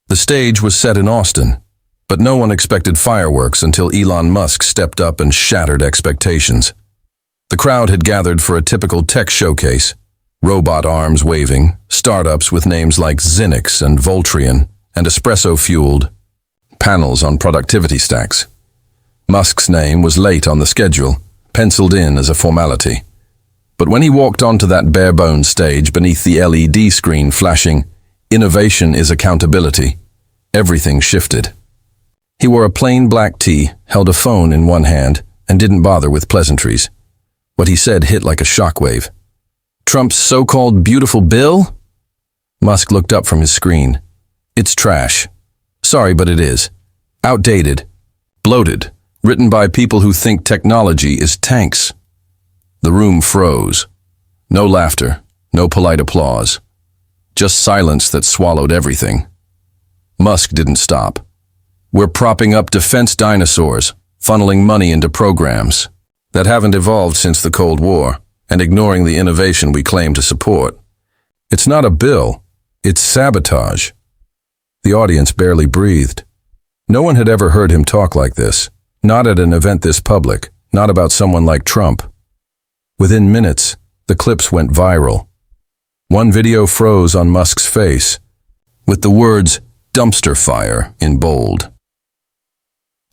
The stage was set in Austin, but no one expected fireworks until Elon Musk stepped up and shattered expectations. The crowd had gathered for a typical tech showcase, robot arms waving, startups with names like Xenix and Voltrion, and espresso-fueled panels on productivity stacks. Musk's name was late on the schedule, penciled in as a formality. But when he walked onto that bare-bones stage beneath the LED screen flashing, "Innovation is accountability," everything shifted. He wore a plain black tee, held a phone in one hand, and didn't bother with pleasantries. What he said hit like a shockwave. "Trump's so-called beautiful bill?" Musk looked up from his screen. "It's trash. Sorry, but it is. Outdated. Bloated. Written by people who think technology is tanks." The room froze. No laughter, no polite applause. Just silence that swallowed everything. Musk didn't stop. "We're propping up defense dinosaurs, funneling money into programs that haven't evolved since the Cold War, and ignoring the innovation we claim to support. It's not a bill, it's sabotage." The audience barely breathed. No one had ever heard him talk like this, not at an event this public, not about someone like Trump. Within minutes, the clips went viral. One video froze on Musk's face, with the words "dumpster fire" in bold.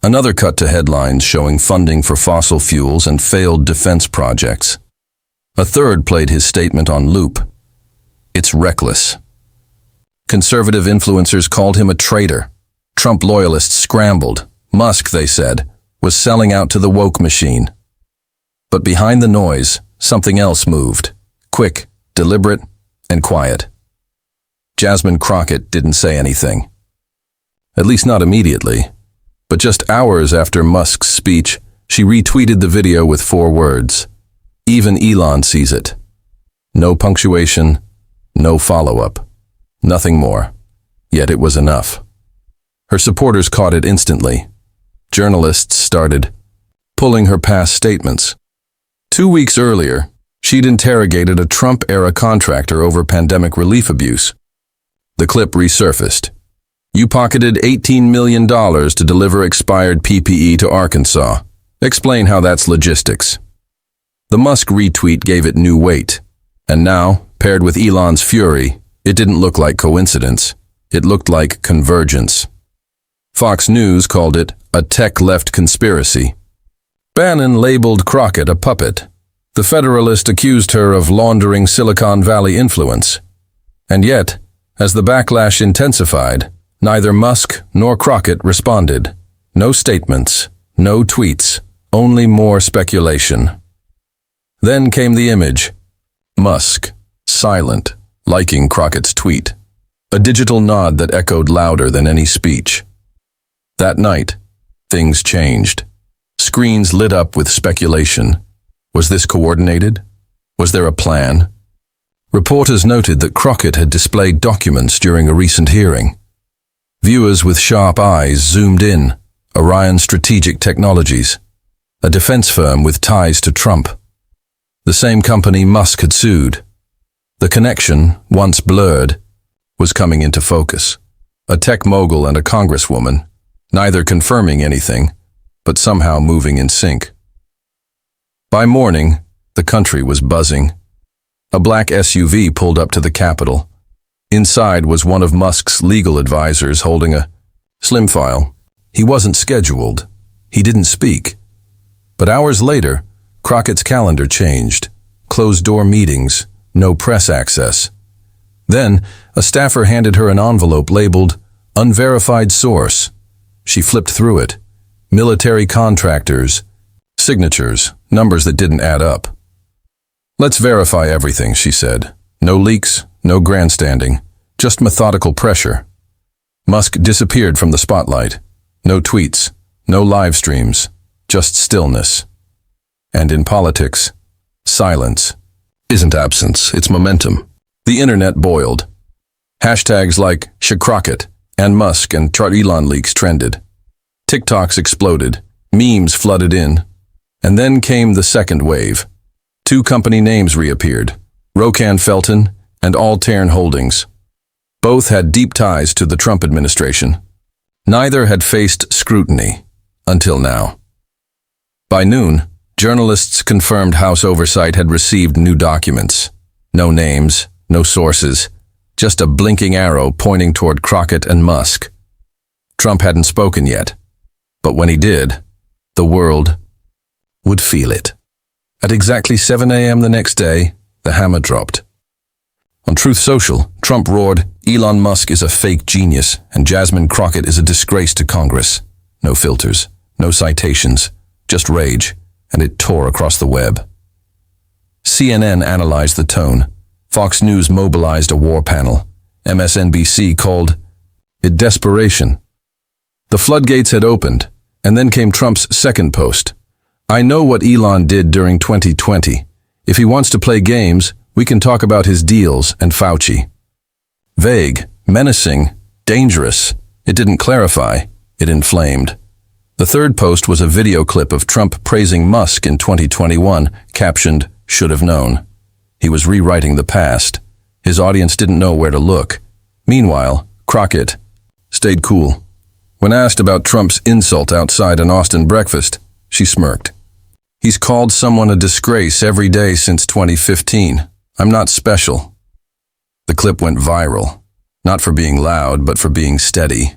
Another cut to headlines showing funding for fossil fuels and failed defense projects. A third played his statement on loop. "It's reckless." Conservative influencers called him a traitor. Trump loyalists scrambled. Musk, they said, was selling out to the woke machine. But behind the noise, something else moved. Quick, deliberate, and quiet. Jasmine Crockett didn't say anything. At least not immediately. But just hours after Musk's speech, she retweeted the video with 4 words. "Even Elon sees it." No punctuation, no follow-up. Nothing more. Yet it was enough. Her supporters caught it instantly. Journalists started pulling her past statements. 2 weeks earlier, she'd interrogated a Trump-era contractor over pandemic relief abuse. The clip resurfaced. "You pocketed $18 million to deliver expired PPE to Arkansas. Explain how that's logistics." The Musk retweet gave it new weight. And now, paired with Elon's fury, it didn't look like coincidence. It looked like convergence. Fox News called it a tech-left conspiracy. Bannon labeled Crockett a puppet. The Federalist accused her of laundering Silicon Valley influence. And yet, as the backlash intensified, neither Musk nor Crockett responded. No statements, no tweets, only more speculation. Then came the image. Musk, silent, liking Crockett's tweet. A digital nod that echoed louder than any speech. That night, things changed. Screens lit up with speculation. Was this coordinated? Was there a plan? Reporters noted that Crockett had displayed documents during a recent hearing. Viewers with sharp eyes zoomed in. Orion Strategic Technologies, a defense firm with ties to Trump. The same company Musk had sued. The connection, once blurred, was coming into focus. A tech mogul and a Congresswoman, neither confirming anything, but somehow moving in sync. By morning, the country was buzzing. A black SUV pulled up to the Capitol. Inside was one of Musk's legal advisors holding a slim file. He wasn't scheduled. He didn't speak. But hours later, Crockett's calendar changed. Closed-door meetings, no press access. Then, a staffer handed her an envelope labeled "Unverified Source." She flipped through it. Military contractors, signatures, numbers that didn't add up. "Let's verify everything," she said. No leaks, no grandstanding, just methodical pressure. Musk disappeared from the spotlight. No tweets, no live streams, just stillness. And in politics, silence isn't absence, it's momentum. The internet boiled. Hashtags like #Crockett and Musk and Elon leaks trended. TikToks exploded, memes flooded in. And then came the second wave. 2 company names reappeared, Rokan Felton and Altairn Holdings. Both had deep ties to the Trump administration. Neither had faced scrutiny, until now. By noon, journalists confirmed House Oversight had received new documents. No names, no sources, just a blinking arrow pointing toward Crockett and Musk. Trump hadn't spoken yet, but when he did, the world would feel it. At exactly 7 a.m. the next day, the hammer dropped. On Truth Social, Trump roared, "Elon Musk is a fake genius, and Jasmine Crockett is a disgrace to Congress." No filters, no citations, just rage, and it tore across the web. CNN analyzed the tone. Fox News mobilized a war panel. MSNBC called it desperation. The floodgates had opened, and then came Trump's second post. "I know what Elon did during 2020. If he wants to play games, we can talk about his deals and Fauci." Vague, menacing, dangerous. It didn't clarify, it inflamed. The third post was a video clip of Trump praising Musk in 2021, captioned, "Should have known." He was rewriting the past. His audience didn't know where to look. Meanwhile, Crockett stayed cool. When asked about Trump's insult outside an Austin breakfast, she smirked. "He's called someone a disgrace every day since 2015. I'm not special." The clip went viral, not for being loud, but for being steady.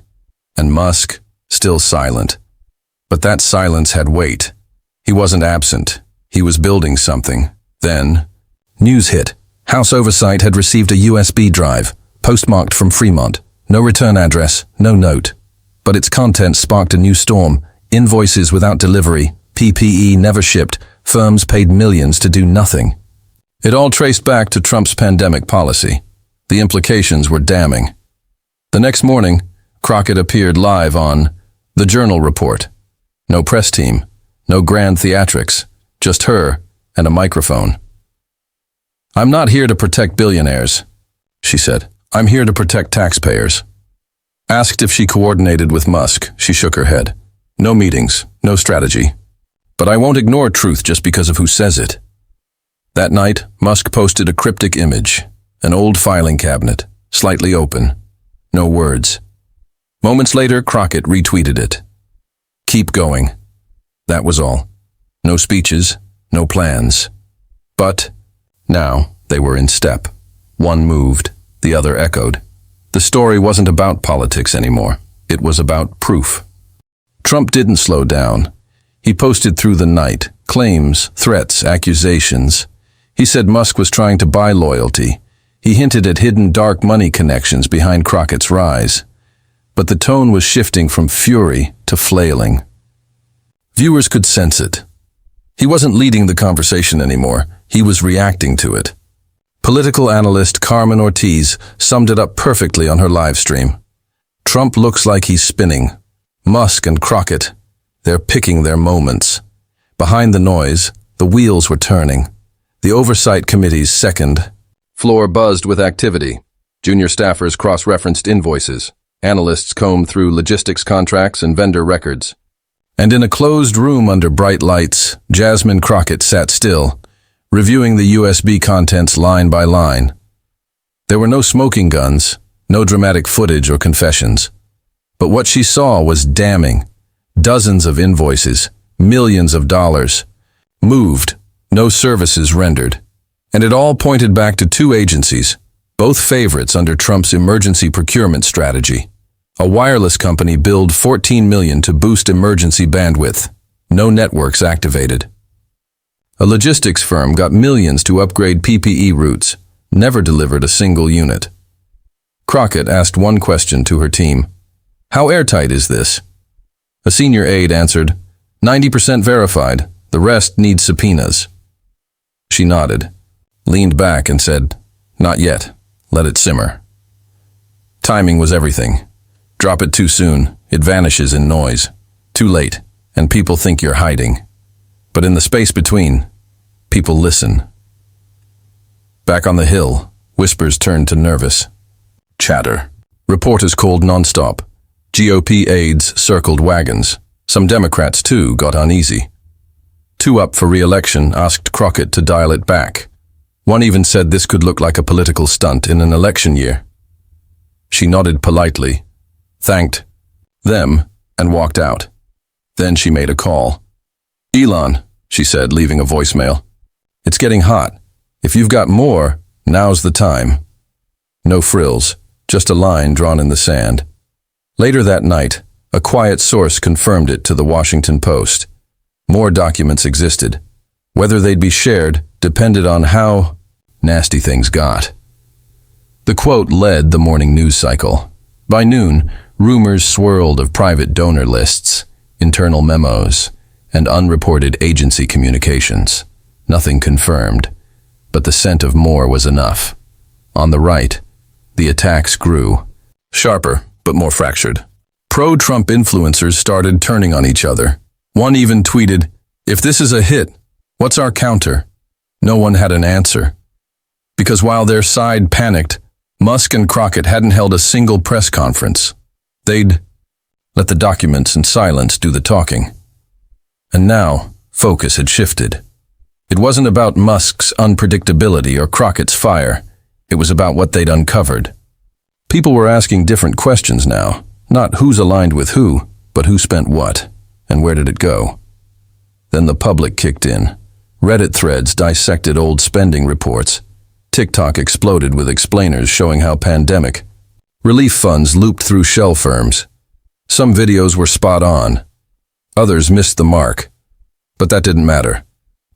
And Musk, still silent. But that silence had weight. He wasn't absent. He was building something. Then, news hit. House Oversight had received a USB drive, postmarked from Fremont. No return address, no note. But its contents sparked a new storm. Invoices without delivery, PPE never shipped, firms paid millions to do nothing. It all traced back to Trump's pandemic policy. The implications were damning. The next morning, Crockett appeared live on The Journal Report. No press team, no grand theatrics, just her and a microphone. "I'm not here to protect billionaires," she said. "I'm here to protect taxpayers." Asked if she coordinated with Musk, she shook her head. "No meetings, no strategy. But I won't ignore truth just because of who says it." That night, Musk posted a cryptic image, an old filing cabinet, slightly open. No words. Moments later, Crockett retweeted it. "Keep going." That was all. No speeches, no plans. But now they were in step. One moved, the other echoed. The story wasn't about politics anymore. It was about proof. Trump didn't slow down. He posted through the night, claims, threats, accusations. He said Musk was trying to buy loyalty. He hinted at hidden dark money connections behind Crockett's rise. But the tone was shifting from fury to flailing. Viewers could sense it. He wasn't leading the conversation anymore. He was reacting to it. Political analyst Carmen Ortiz summed it up perfectly on her live stream. "Trump looks like he's spinning. Musk and Crockett, they're picking their moments." Behind the noise, the wheels were turning. The Oversight Committee's second floor buzzed with activity. Junior staffers cross-referenced invoices. Analysts combed through logistics contracts and vendor records. And in a closed room under bright lights, Jasmine Crockett sat still, reviewing the USB contents line by line. There were no smoking guns, no dramatic footage or confessions. But what she saw was damning. Dozens of invoices, millions of dollars, moved, no services rendered. And it all pointed back to two agencies, both favorites under Trump's emergency procurement strategy. A wireless company billed $14 million to boost emergency bandwidth. No networks activated. A logistics firm got millions to upgrade PPE routes, never delivered a single unit. Crockett asked one question to her team. "How airtight is this?" A senior aide answered, 90% verified, the rest needs subpoenas." She nodded, leaned back and said, "Not yet, let it simmer." Timing was everything. Drop it too soon, it vanishes in noise. Too late, and people think you're hiding. But in the space between, people listen. Back on the Hill, whispers turned to nervous chatter. Reporters called nonstop. GOP aides circled wagons. Some Democrats, too, got uneasy. Two up for re-election asked Crockett to dial it back. One even said this could look like a political stunt in an election year. She nodded politely, thanked them, and walked out. Then she made a call. "Elon," she said, leaving a voicemail. "It's getting hot. If you've got more, now's the time." No frills, just a line drawn in the sand. Later that night, a quiet source confirmed it to the Washington Post. More documents existed. Whether they'd be shared depended on how nasty things got. The quote led the morning news cycle. By noon, rumors swirled of private donor lists, internal memos, and unreported agency communications. Nothing confirmed, but the scent of more was enough. On the right, the attacks grew, sharper but more fractured. Pro-Trump influencers started turning on each other. One even tweeted, "If this is a hit, what's our counter?" No one had an answer. Because while their side panicked, Musk and Crockett hadn't held a single press conference. They'd let the documents and silence do the talking. And now, focus had shifted. It wasn't about Musk's unpredictability or Crockett's fire. It was about what they'd uncovered. People were asking different questions now, not who's aligned with who, but who spent what, and where did it go. Then the public kicked in. Reddit threads dissected old spending reports. TikTok exploded with explainers showing how pandemic relief funds looped through shell firms. Some videos were spot on. Others missed the mark. But that didn't matter.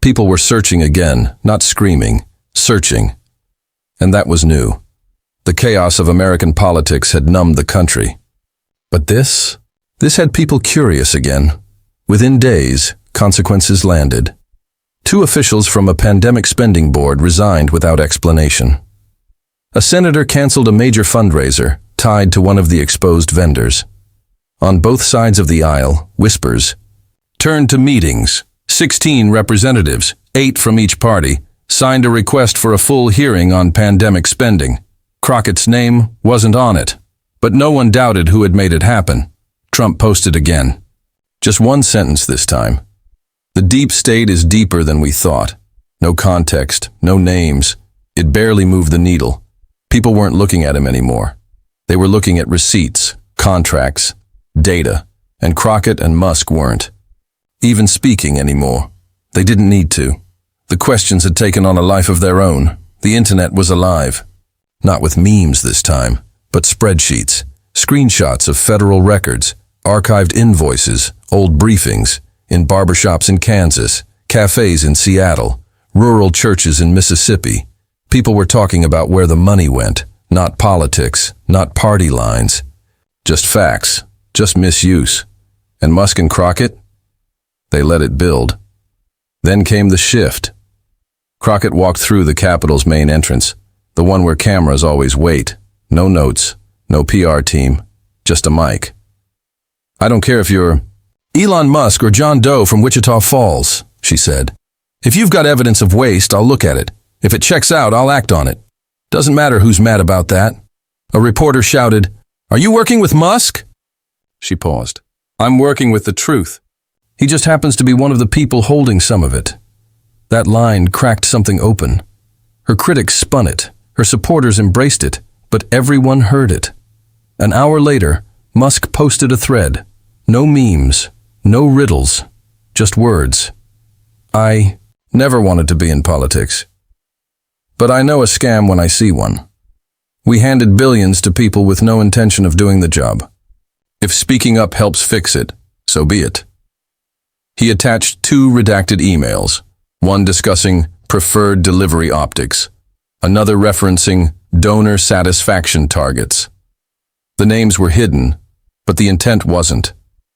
People were searching again, not screaming, searching. And that was new. The chaos of American politics had numbed the country. But this had people curious again. Within days, consequences landed. 2 officials from a pandemic spending board resigned without explanation. A senator canceled a major fundraiser tied to one of the exposed vendors. On both sides of the aisle, whispers turned to meetings. 16 representatives, 8 from each party, signed a request for a full hearing on pandemic spending. Crockett's name wasn't on it, but no one doubted who had made it happen. Trump posted again. Just one sentence this time. "The deep state is deeper than we thought." No context, no names. It barely moved the needle. People weren't looking at him anymore. They were looking at receipts, contracts, data, and Crockett and Musk weren't even speaking anymore. They didn't need to. The questions had taken on a life of their own. The internet was alive. Not with memes this time, but spreadsheets, screenshots of federal records, archived invoices, old briefings, in barbershops in Kansas, cafes in Seattle, rural churches in Mississippi. People were talking about where the money went, not politics, not party lines. Just facts, just misuse. And Musk and Crockett? They let it build. Then came the shift. Crockett walked through the Capitol's main entrance, the one where cameras always wait. No notes, no PR team, just a mic. "I don't care if you're Elon Musk or John Doe from Wichita Falls," she said. "If you've got evidence of waste, I'll look at it. If it checks out, I'll act on it. Doesn't matter who's mad about that." A reporter shouted, "Are you working with Musk?" She paused. "I'm working with the truth. He just happens to be one of the people holding some of it." That line cracked something open. Her critics spun it. Her supporters embraced it. But everyone heard it. An hour later, Musk posted a thread. No memes. No riddles, just words. "I never wanted to be in politics. But I know a scam when I see one. We handed billions to people with no intention of doing the job. If speaking up helps fix it, so be it." He attached 2 redacted emails, one discussing preferred delivery optics, another referencing donor satisfaction targets. The names were hidden, but the intent wasn't.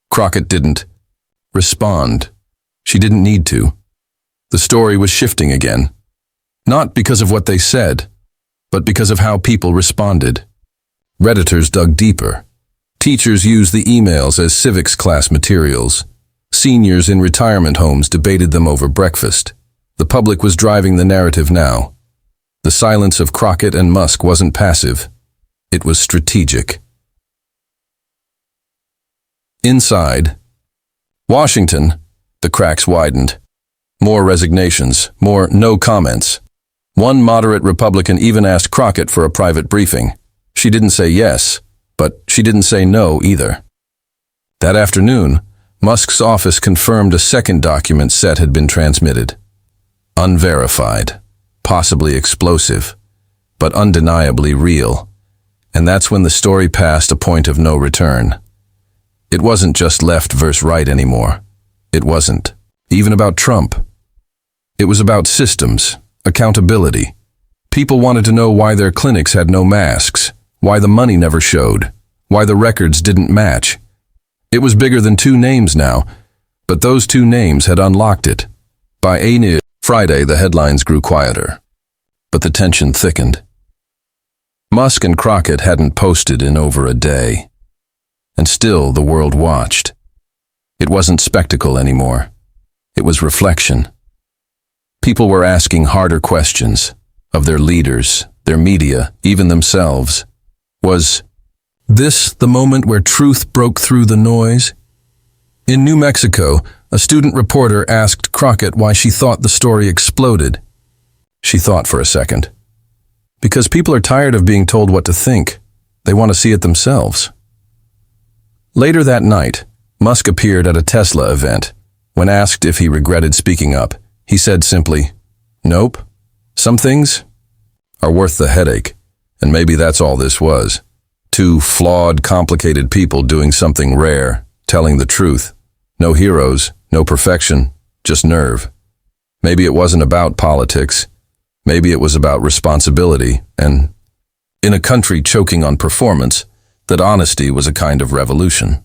Crockett didn't respond. She didn't need to. The story was shifting again. Not because of what they said, but because of how people responded. Redditors dug deeper. Teachers used the emails as civics class materials. Seniors in retirement homes debated them over breakfast. The public was driving the narrative now. The silence of Crockett and Musk wasn't passive. It was strategic. Inside Washington, the cracks widened. More resignations, more no comments. One moderate Republican even asked Crockett for a private briefing. She didn't say yes, but she didn't say no either. That afternoon, Musk's office confirmed a second document set had been transmitted. Unverified, possibly explosive, but undeniably real. And that's when the story passed a point of no return. It wasn't just left versus right anymore. It wasn't even about Trump. It was about systems, accountability. People wanted to know why their clinics had no masks, why the money never showed, why the records didn't match. It was bigger than two names now, but those two names had unlocked it. By Friday, the headlines grew quieter, but the tension thickened. Musk and Crockett hadn't posted in over a day, and still the world watched. It wasn't spectacle anymore. It was reflection. People were asking harder questions of their leaders, their media, even themselves. Was this the moment where truth broke through the noise? In New Mexico, a student reporter asked Crockett why she thought the story exploded. She thought for a second. Because people are tired of being told what to think. They want to see it themselves. Later that night, Musk appeared at a Tesla event. When asked if he regretted speaking up, he said simply, "Nope. Some things are worth the headache." And maybe that's all this was. Two flawed, complicated people doing something rare, telling the truth. No heroes, no perfection, just nerve. Maybe it wasn't about politics. Maybe it was about responsibility, and in a country choking on performance, that honesty was a kind of revolution.